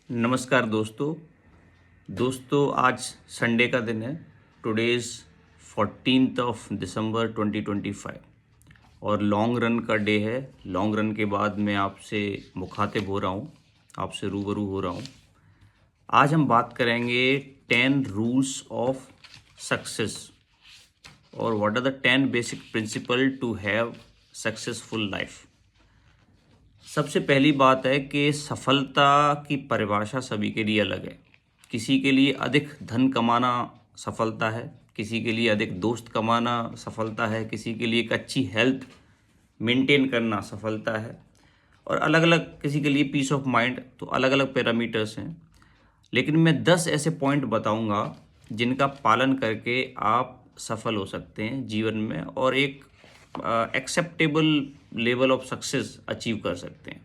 नमस्कार दोस्तों आज संडे का दिन है। टुडे इज़ 14 दिसंबर 2025 और लॉन्ग रन का डे है। लॉन्ग रन के बाद मैं आपसे मुखातिब हो रहा हूँ, आपसे रूबरू हो रहा हूँ। आज हम बात करेंगे 10 रूल्स ऑफ सक्सेस और what are the 10 basic principle to have successful life. सबसे पहली बात है कि सफलता की परिभाषा सभी के लिए अलग है। किसी के लिए अधिक धन कमाना सफलता है, किसी के लिए अधिक दोस्त कमाना सफलता है, किसी के लिए एक अच्छी हेल्थ मेंटेन करना सफलता है और अलग अलग किसी के लिए पीस ऑफ माइंड। तो अलग अलग पैरामीटर्स हैं, लेकिन मैं 10 ऐसे पॉइंट बताऊंगा जिनका पालन करके आप सफल हो सकते हैं जीवन में और एक acceptable level of success achieve कर सकते हैं।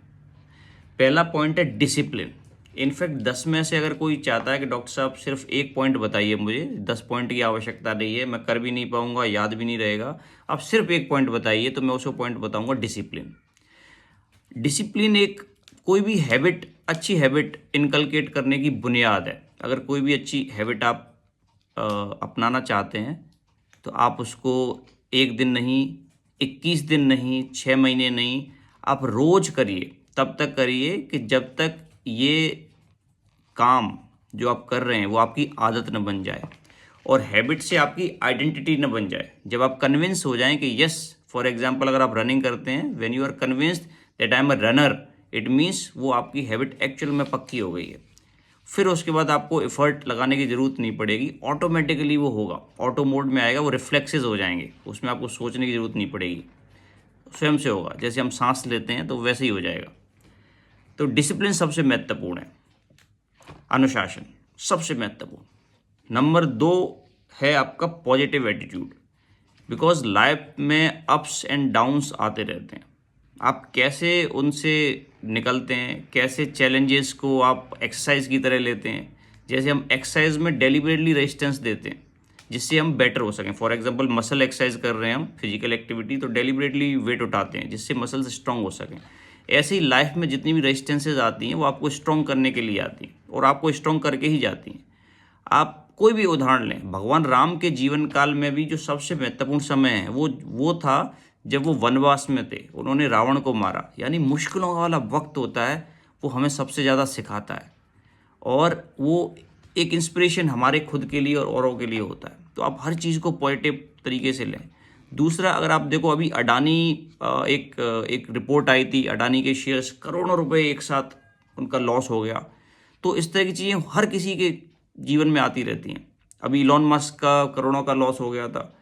पहला पॉइंट है डिसिप्लिन। इनफैक्ट 10 में से अगर कोई चाहता है कि डॉक्टर साहब सिर्फ एक पॉइंट बताइए, मुझे 10 पॉइंट की आवश्यकता नहीं है, मैं कर भी नहीं पाऊंगा, याद भी नहीं रहेगा, आप सिर्फ एक पॉइंट बताइए, तो मैं उसको पॉइंट बताऊंगा डिसिप्लिन। डिसिप्लिन एक कोई भी हैबिट, अच्छी हैबिट इनकलकेट करने की बुनियाद है। अगर कोई भी अच्छी हैबिट आप अपनाना चाहते हैं तो आप उसको एक दिन नहीं, 21 दिन नहीं, 6 महीने नहीं, आप रोज़ करिए। तब तक करिए कि जब तक ये काम जो आप कर रहे हैं वो आपकी आदत न बन जाए और हैबिट से आपकी आइडेंटिटी न बन जाए। जब आप कन्विंस हो जाएं कि यस, फॉर एग्जांपल अगर आप रनिंग करते हैं, when you are convinced that I am a runner, it means वो आपकी हैबिट एक्चुअल में पक्की हो गई है। फिर उसके बाद आपको एफर्ट लगाने की ज़रूरत नहीं पड़ेगी, ऑटोमेटिकली वो होगा, ऑटो मोड में आएगा, वो रिफ्लेक्सेस हो जाएंगे, उसमें आपको सोचने की ज़रूरत नहीं पड़ेगी, स्वयं से होगा। जैसे हम सांस लेते हैं तो वैसे ही हो जाएगा। तो डिसिप्लिन सबसे महत्वपूर्ण है, अनुशासन सबसे महत्वपूर्ण। नंबर 2 है आपका पॉजिटिव एटीट्यूड। बिकॉज लाइफ में अप्स एंड डाउन्स आते रहते हैं, आप कैसे उनसे निकलते हैं, कैसे चैलेंजेस को आप एक्सरसाइज की तरह लेते हैं। जैसे हम एक्सरसाइज में डेलिबरेटली रेजिस्टेंस देते हैं जिससे हम बेटर हो सकें। फॉर एग्जांपल मसल एक्सरसाइज कर रहे हैं हम, फिजिकल एक्टिविटी, तो डेलिबरेटली वेट उठाते हैं जिससे मसल्स स्ट्रांग हो सकें। ऐसे ही लाइफ में जितनी भी रेजिस्टेंसेज आती हैं वो आपको स्ट्रांग करने के लिए आती हैं और आपको स्ट्रांग करके ही जाती हैं। आप कोई भी उदाहरण लें, भगवान राम के जीवन काल में भी जो सबसे महत्वपूर्ण समय है वो था जब वो वनवास में थे, उन्होंने रावण को मारा। यानी मुश्किलों वाला वक्त होता है वो हमें सबसे ज़्यादा सिखाता है और वो एक इंस्पिरेशन हमारे खुद के लिए और औरों के लिए होता है। तो आप हर चीज़ को पॉजिटिव तरीके से लें। दूसरा, अगर आप देखो अभी अडानी, एक रिपोर्ट आई थी, अडानी के शेयर्स करोड़ों रुपए एक साथ उनका लॉस हो गया। तो इस तरह की चीज़ें हर किसी के जीवन में आती रहती हैं। अभी इलॉन मस्क का करोड़ों का लॉस हो गया था,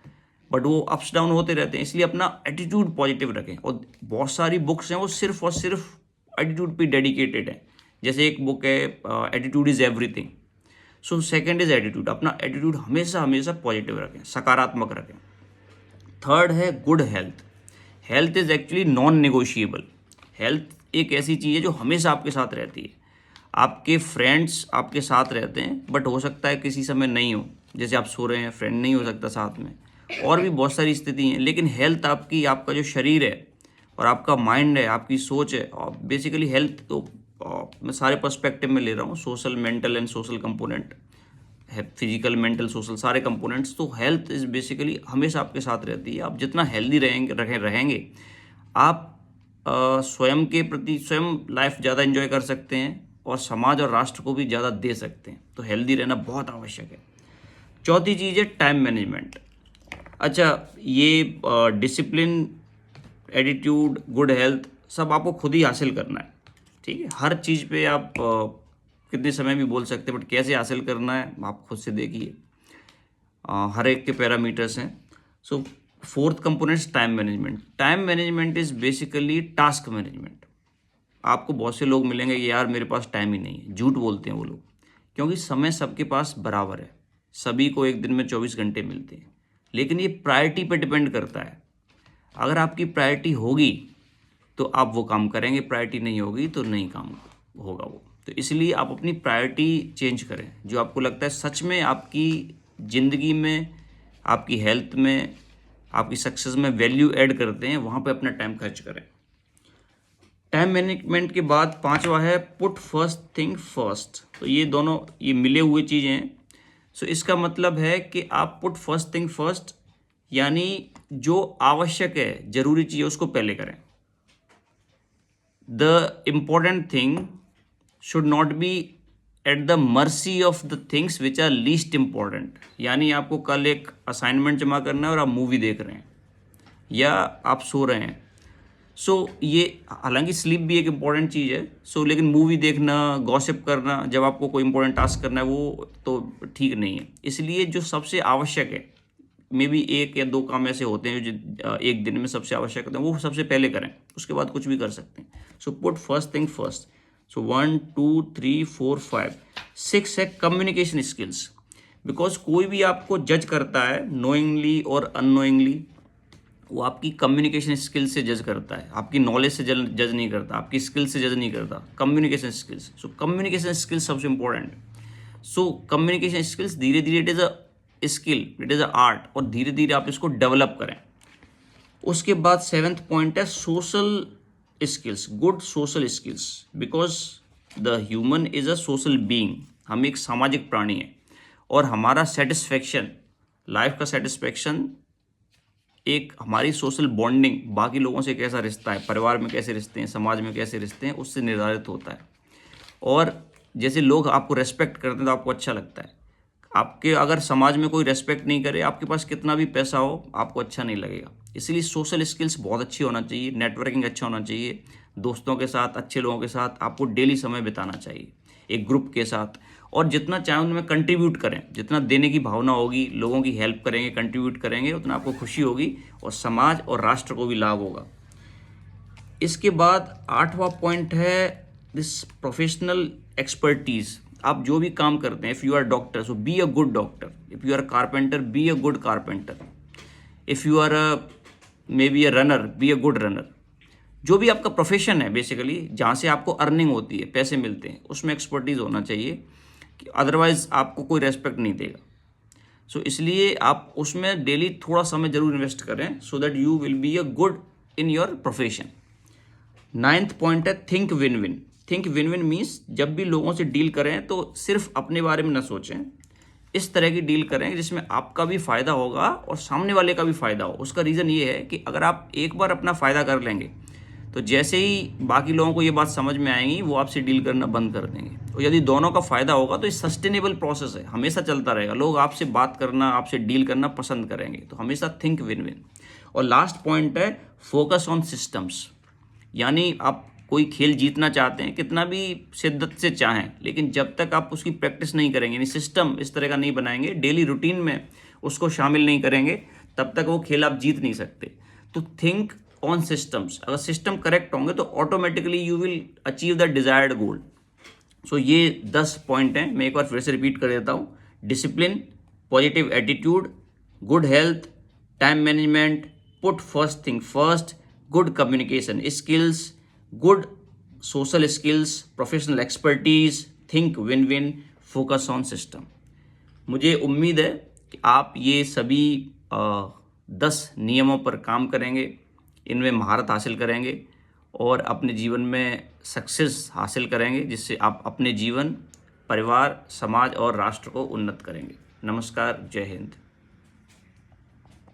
बट वो अप्स डाउन होते रहते हैं। इसलिए अपना एटीट्यूड पॉजिटिव रखें। और बहुत सारी बुक्स हैं वो सिर्फ और सिर्फ एटीट्यूड पे डेडिकेटेड है। जैसे एक बुक है attitude is everything. So second is attitude, अपना एटीट्यूड हमेशा हमेशा पॉजिटिव रखें, सकारात्मक रखें। थर्ड है good health. Health is actually non negotiable. Health एक ऐसी चीज़ है जो हमेशा आपके साथ रहती है। आपके फ्रेंड्स आपके साथ रहते हैं, बट हो सकता है किसी समय नहीं हो, जैसे आप सो रहे हैं, फ्रेंड नहीं हो सकता साथ में, और भी बहुत सारी स्थिति हैं। लेकिन हेल्थ आपकी, आपका जो शरीर है और आपका माइंड है, आपकी सोच है, और बेसिकली हेल्थ तो मैं सारे पर्सपेक्टिव में ले रहा हूँ, social, mental and social component है, फिजिकल, मेंटल, सोशल, सारे कंपोनेंट्स। तो हेल्थ इज़ बेसिकली हमेशा आपके साथ रहती है। आप जितना हेल्दी रहेंगे आप स्वयं के प्रति स्वयं लाइफ ज़्यादा एंजॉय कर सकते हैं और समाज और राष्ट्र को भी ज़्यादा दे सकते हैं। तो हेल्दी रहना बहुत आवश्यक है। चौथी चीज़ है टाइम मैनेजमेंट। अच्छा, ये डिसिप्लिन, एटीट्यूड, गुड हेल्थ सब आपको खुद ही हासिल करना है, ठीक है। हर चीज़ पे आप कितने समय भी बोल सकते हैं, बट कैसे हासिल करना है आप खुद से देखिए। हर एक के पैरामीटर्स हैं। So fourth components time management. Time management is basically task management. आपको बहुत से लोग मिलेंगे कि यार मेरे पास टाइम ही नहीं है, झूठ बोलते हैं वो लोग, क्योंकि समय सबके पास बराबर है, सभी को एक दिन में 24 घंटे मिलते हैं। लेकिन ये प्रायोरिटी पे डिपेंड करता है। अगर आपकी प्रायोरिटी होगी तो आप वो काम करेंगे, प्रायोरिटी नहीं होगी तो नहीं काम होगा वो। तो इसलिए आप अपनी प्रायोरिटी चेंज करें। जो आपको लगता है सच में आपकी ज़िंदगी में, आपकी हेल्थ में, आपकी सक्सेस में वैल्यू ऐड करते हैं, वहाँ पे अपना टाइम खर्च करें। टाइम मैनेजमेंट के बाद पांचवा है पुट फर्स्ट थिंग फर्स्ट। तो ये दोनों ये मिले हुए चीज़ें हैं। सो इसका मतलब है कि आप पुट फर्स्ट थिंग फर्स्ट यानी जो आवश्यक है, जरूरी चीज़ है, उसको पहले करें। The important thing should not be at the mercy of the things which are least important. यानी आपको कल एक असाइनमेंट जमा करना है और आप मूवी देख रहे हैं या आप सो रहे हैं। ये हालांकि स्लीप भी एक इम्पॉर्टेंट चीज़ है, लेकिन मूवी देखना, गॉसिप करना जब आपको कोई इम्पोर्टेंट टास्क करना है वो तो ठीक नहीं है। इसलिए जो सबसे आवश्यक है, मे बी एक या दो काम ऐसे होते हैं जो एक दिन में सबसे आवश्यक होते हैं, वो सबसे पहले करें, उसके बाद कुछ भी कर सकते हैं। So put first thing first. 1 2 3 4 5 6 है कम्युनिकेशन स्किल्स। बिकॉज कोई भी आपको जज करता है नोइंगली और अननोइंगली, वो आपकी कम्युनिकेशन स्किल से जज करता है, आपकी नॉलेज से जज नहीं करता, आपकी स्किल से जज नहीं करता, communication skills. So communication skills सबसे इंपॉर्टेंट। सो कम्युनिकेशन स्किल्स धीरे धीरे it is a skill, it is a art, और धीरे धीरे आप इसको डेवलप करें। उसके बाद 7th पॉइंट है social skills, good social skills. Because the human is a social being, हम एक सामाजिक प्राणी हैं, और हमारा सेटिस्फेक्शन, लाइफ का सेटिस्फेक्शन एक हमारी सोशल बॉन्डिंग, बाकी लोगों से कैसा रिश्ता है, परिवार में कैसे रिश्ते हैं, समाज में कैसे रिश्ते हैं, उससे निर्धारित होता है। और जैसे लोग आपको रेस्पेक्ट करते हैं तो आपको अच्छा लगता है। आपके अगर समाज में कोई रेस्पेक्ट नहीं करे, आपके पास कितना भी पैसा हो, आपको अच्छा नहीं लगेगा। इसलिए सोशल स्किल्स बहुत अच्छी होना चाहिए, नेटवर्किंग अच्छा होना चाहिए, दोस्तों के साथ, अच्छे लोगों के साथ आपको डेली समय बिताना चाहिए, एक ग्रुप के साथ। और जितना चाहे उनमें कंट्रीब्यूट करें, जितना देने की भावना होगी, लोगों की हेल्प करेंगे, कंट्रीब्यूट करेंगे, उतना आपको खुशी होगी और समाज और राष्ट्र को भी लाभ होगा। इसके बाद 8वां पॉइंट है दिस प्रोफेशनल एक्सपर्टीज। आप जो भी काम करते हैं, if you are doctor so be a good doctor, if you are carpenter be a good carpenter, if you are maybe a runner be a good runner. जो भी आपका profession है, बेसिकली जहाँ से आपको अर्निंग होती है, पैसे मिलते हैं, उसमें एक्सपर्टीज होना चाहिए, कि अदरवाइज आपको कोई रेस्पेक्ट नहीं देगा। इसलिए आप उसमें डेली थोड़ा समय जरूर इन्वेस्ट करें, so that you will be a good in your profession. 9th point है think win win. Think win win means जब भी लोगों से डील करें तो सिर्फ अपने बारे में ना सोचें, इस तरह की डील करें जिसमें आपका भी फ़ायदा होगा और सामने वाले का भी फ़ायदा हो। उसका रीज़न ये है कि अगर आप एक बार अपना फ़ायदा कर लेंगे तो जैसे ही बाकी लोगों को ये बात समझ में आएगी, वो आपसे डील करना बंद कर देंगे। और यदि दोनों का फ़ायदा होगा तो ये सस्टेनेबल प्रोसेस है, हमेशा चलता रहेगा, लोग आपसे बात करना, आपसे डील करना पसंद करेंगे। तो हमेशा थिंक विन विन। और लास्ट पॉइंट है फोकस ऑन सिस्टम्स। यानी आप कोई खेल जीतना चाहते हैं, कितना भी शिद्दत से चाहें, लेकिन जब तक आप उसकी प्रैक्टिस नहीं करेंगे, यानी सिस्टम इस तरह का नहीं बनाएंगे, डेली रूटीन में उसको शामिल नहीं करेंगे, तब तक वो खेल आप जीत नहीं सकते। तो थिंक ऑन सिस्टम्स, अगर सिस्टम करेक्ट होंगे तो automatically you will achieve the desired goal. ये 10 पॉइंट हैं, मैं एक बार फिर से रिपीट कर देता हूँ। Discipline, positive attitude, good health, time management, put first thing first, good communication skills, good social skills, professional expertise, think win win, focus on system. मुझे उम्मीद है कि आप ये सभी 10 नियमों पर काम करेंगे, इनमें महारत हासिल करेंगे और अपने जीवन में सक्सेस हासिल करेंगे, जिससे आप अपने जीवन, परिवार, समाज और राष्ट्र को उन्नत करेंगे। नमस्कार, जय हिंद।